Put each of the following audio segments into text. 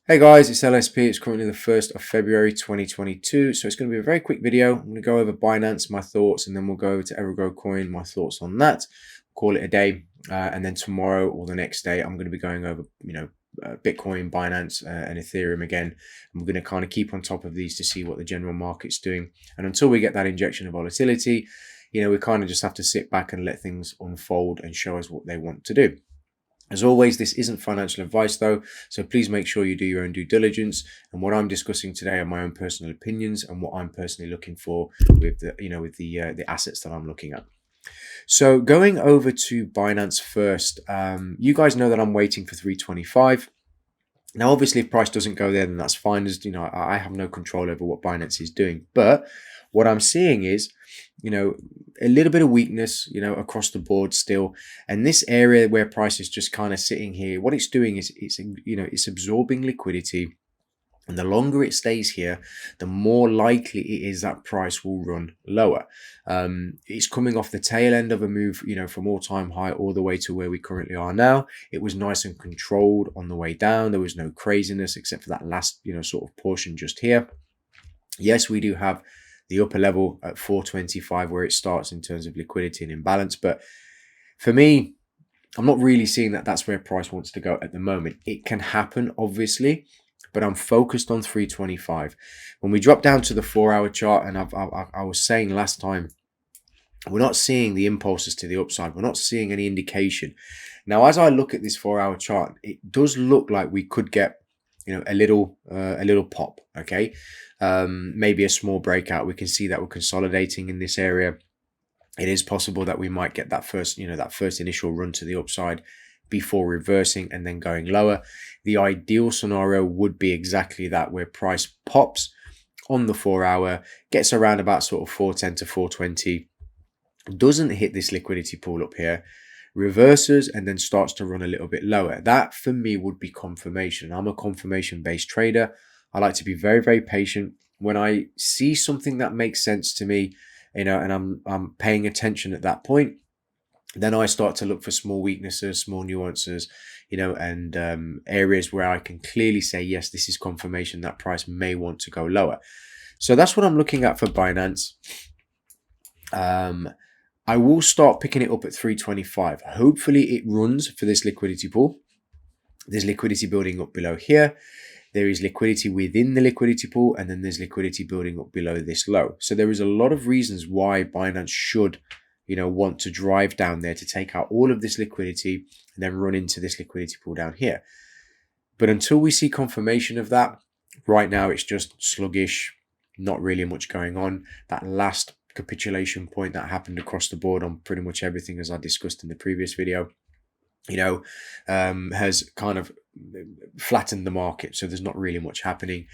Hey guys, it's LSP. It's currently the 1st of February 2022. So it's going to be a very quick video. I'm going to go over Binance, my thoughts, and then we'll go over to Evergrow coin, my thoughts on that. Call it a day. And then tomorrow or the next day, I'm going to be going over, Bitcoin, Binance, and Ethereum again. And we're going to kind of keep on top of these to see what the general market's doing. And until we get that injection of volatility, we kind of just have to sit back and let things unfold and show us what they want to do. As always, this isn't financial advice though, so please make sure you do your own due diligence. And what I'm discussing today are my own personal opinions and what I'm personally looking for with the assets that I'm looking at. So going over to Binance first, you guys know that I'm waiting for 325. Now, obviously, if price doesn't go there, then that's fine. As I have no control over what Binance is doing. But what I'm seeing is, a little bit of weakness, across the board still. And this area where price is just kind of sitting here, what it's doing is it's absorbing liquidity. And the longer it stays here, the more likely it is that price will run lower. It's coming off the tail end of a move, from all-time high all the way to where we currently are now. It was nice and controlled on the way down. There was no craziness except for that last, sort of portion just here. Yes, we do have the upper level at 425 where it starts in terms of liquidity and imbalance. But for me, I'm not really seeing that that's where price wants to go at the moment. It can happen, obviously, but I'm focused on 325. When we drop down to the 4-hour chart, and I was saying last time, we're not seeing the impulses to the upside. We're not seeing any indication. Now, as I look at this 4-hour chart, it does look like we could get, a little pop. Okay, maybe a small breakout. We can see that we're consolidating in this area. It is possible that we might get that first initial run to the upside before reversing and then going lower. The ideal scenario would be exactly that, where price pops on the 4-hour, gets around about sort of 410 to 420, doesn't hit this liquidity pool up here, reverses, and then starts to run a little bit lower. That for me would be confirmation. I'm a confirmation based trader. I like to be very, very patient. When I see something that makes sense to me, and I'm paying attention at that point, then I start to look for small weaknesses, small nuances, and areas where I can clearly say, yes, this is confirmation that price may want to go lower. So that's what I'm looking at for Binance. I will start picking it up at 325. Hopefully it runs for this liquidity pool. There's liquidity building up below here. There is liquidity within the liquidity pool, and then there's liquidity building up below this low. So there is a lot of reasons why Binance should, want to drive down there to take out all of this liquidity and then run into this liquidity pool down here. But until we see confirmation of that, right now it's just sluggish, not really much going on. That last capitulation point that happened across the board on pretty much everything, as I discussed in the previous video, has kind of flattened the market. So there's not really much happening.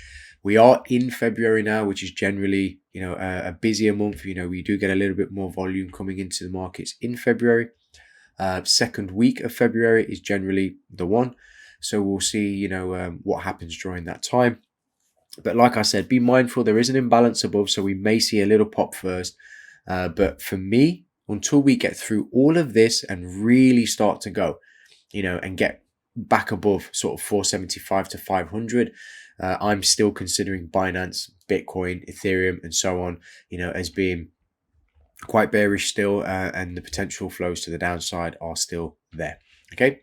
We are in February now, which is generally, a busier month. We do get a little bit more volume coming into the markets in February. Second week of February is generally the one. So we'll see, what happens during that time. But like I said, be mindful, there is an imbalance above, so we may see a little pop first. But for me, until we get through all of this and really start to go, and get back above sort of 475 to 500, I'm still considering Binance, Bitcoin, Ethereum, and so on, as being quite bearish still, and the potential flows to the downside are still there. Okay.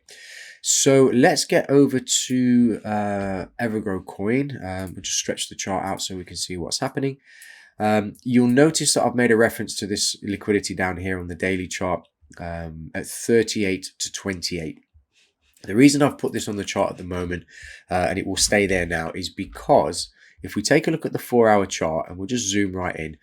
So let's get over to Evergrow coin. We'll just stretch the chart out so we can see what's happening. You'll notice that I've made a reference to this liquidity down here on the daily chart at 38 to 28. The reason I've put this on the chart at the moment, and it will stay there now, is because if we take a look at the 4-hour chart, and we'll just zoom right in,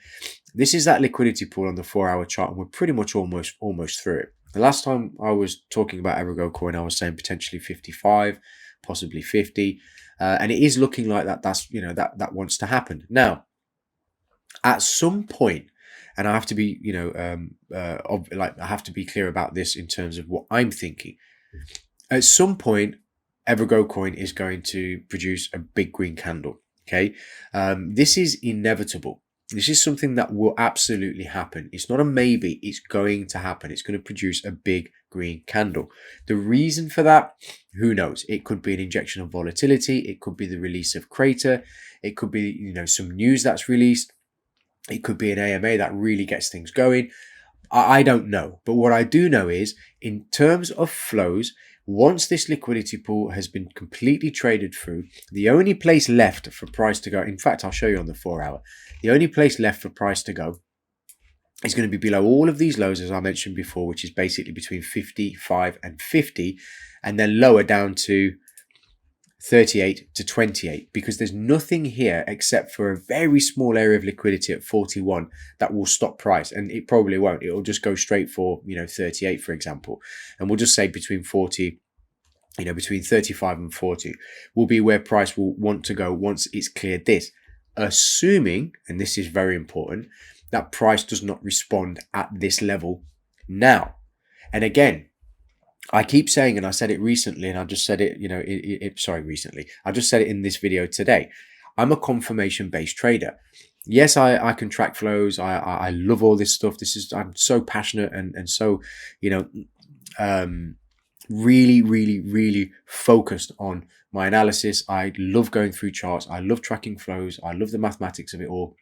this is that liquidity pool on the 4-hour chart, and we're pretty much almost through it. The last time I was talking about Evergrow coin, I was saying potentially 55, possibly 50, and it is looking like that. That's that wants to happen now. At some point, and I have to be I have to be clear about this in terms of what I'm thinking. At some point, Evergrow coin is going to produce a big green candle. Okay, this is inevitable. This is something that will absolutely happen. It's not a maybe, it's going to happen. It's going to produce a big green candle. The reason for that, who knows? It could be an injection of volatility. It could be the release of crater. It could be, some news that's released. It could be an AMA that really gets things going. I don't know. But what I do know is, in terms of flows, once this liquidity pool has been completely traded through, the only place left for price to go, in fact, I'll show you on the 4-hour, the only place left for price to go is going to be below all of these lows, as I mentioned before, which is basically between 55 and 50, and then lower down to 38 to 28, because there's nothing here except for a very small area of liquidity at 41 that will stop price, and it probably won't. It'll just go straight for 38, for example, and we'll just say between 40, between 35 and 40 will be where price will want to go once it's cleared this, assuming, and this is very important, that price does not respond at this level now. And again, I keep saying, and I said it recently, and I just said it, recently. I just said it in this video today. I'm a confirmation-based trader. Yes, I can track flows. I love all this stuff. I'm so passionate and so, really, really, really focused on my analysis. I love going through charts. I love tracking flows. I love the mathematics of it all.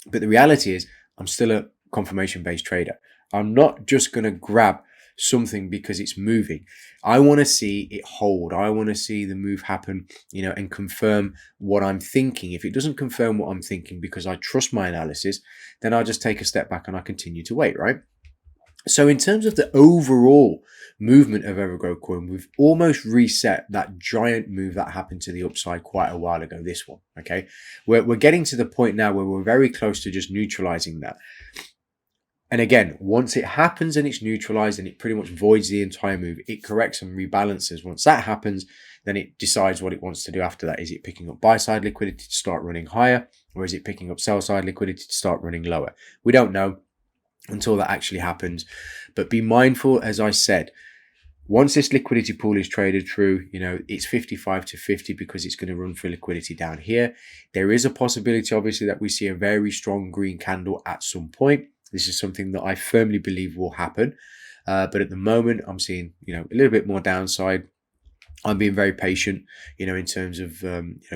But the reality is, I'm still a confirmation-based trader. I'm not just going to grab something because it's moving. I want to see it hold. I want to see the move happen, and confirm what I'm thinking. If it doesn't confirm what I'm thinking because I trust my analysis, then I'll just take a step back and I continue to wait, right? So in terms of the overall movement of Evergrow coin, we've almost reset that giant move that happened to the upside quite a while ago, this one, okay? We're getting to the point now where we're very close to just neutralizing that. And again, once it happens and it's neutralized and it pretty much voids the entire move, it corrects and rebalances. Once that happens, then it decides what it wants to do after that. Is it picking up buy-side liquidity to start running higher, or is it picking up sell-side liquidity to start running lower? We don't know until that actually happens. But be mindful, as I said, once this liquidity pool is traded through, it's 55 to 50 because it's going to run for liquidity down here. There is a possibility, obviously, that we see a very strong green candle at some point. This is something that I firmly believe will happen. But at the moment, I'm seeing, a little bit more downside. I'm being very patient, in terms of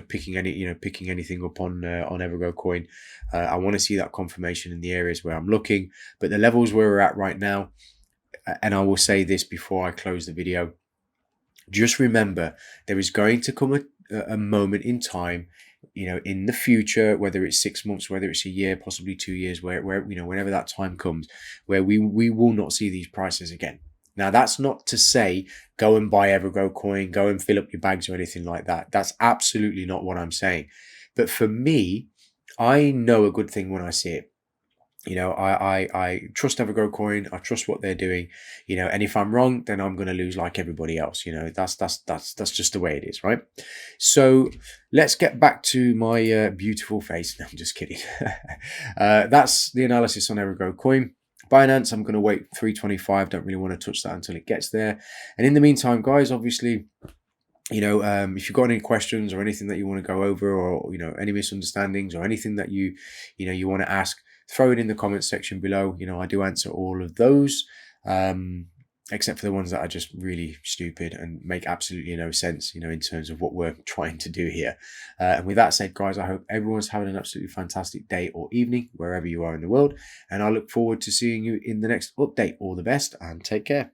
picking anything up on Evergrow coin. I want to see that confirmation in the areas where I'm looking, but the levels where we're at right now, and I will say this before I close the video, just remember there is going to come a moment in time, in the future, whether it's 6 months, whether it's a year, possibly 2 years, where whenever that time comes, where we will not see these prices again. Now, that's not to say go and buy Evergrow coin, go and fill up your bags or anything like that. That's absolutely not what I'm saying. But for me, I know a good thing when I see it. I trust Evergrow coin. I trust what they're doing. And if I'm wrong, then I'm going to lose like everybody else. That's just the way it is, right? So let's get back to my beautiful face. No, I'm just kidding. That's the analysis on Evergrow coin. Binance, I'm going to wait 325. Don't really want to touch that until it gets there. And in the meantime, guys, obviously, if you've got any questions or anything that you want to go over, or any misunderstandings or anything that you want to ask, throw it in the comments section below. I do answer all of those, except for the ones that are just really stupid and make absolutely no sense, in terms of what we're trying to do here. And with that said, guys, I hope everyone's having an absolutely fantastic day or evening, wherever you are in the world. And I look forward to seeing you in the next update. All the best and take care.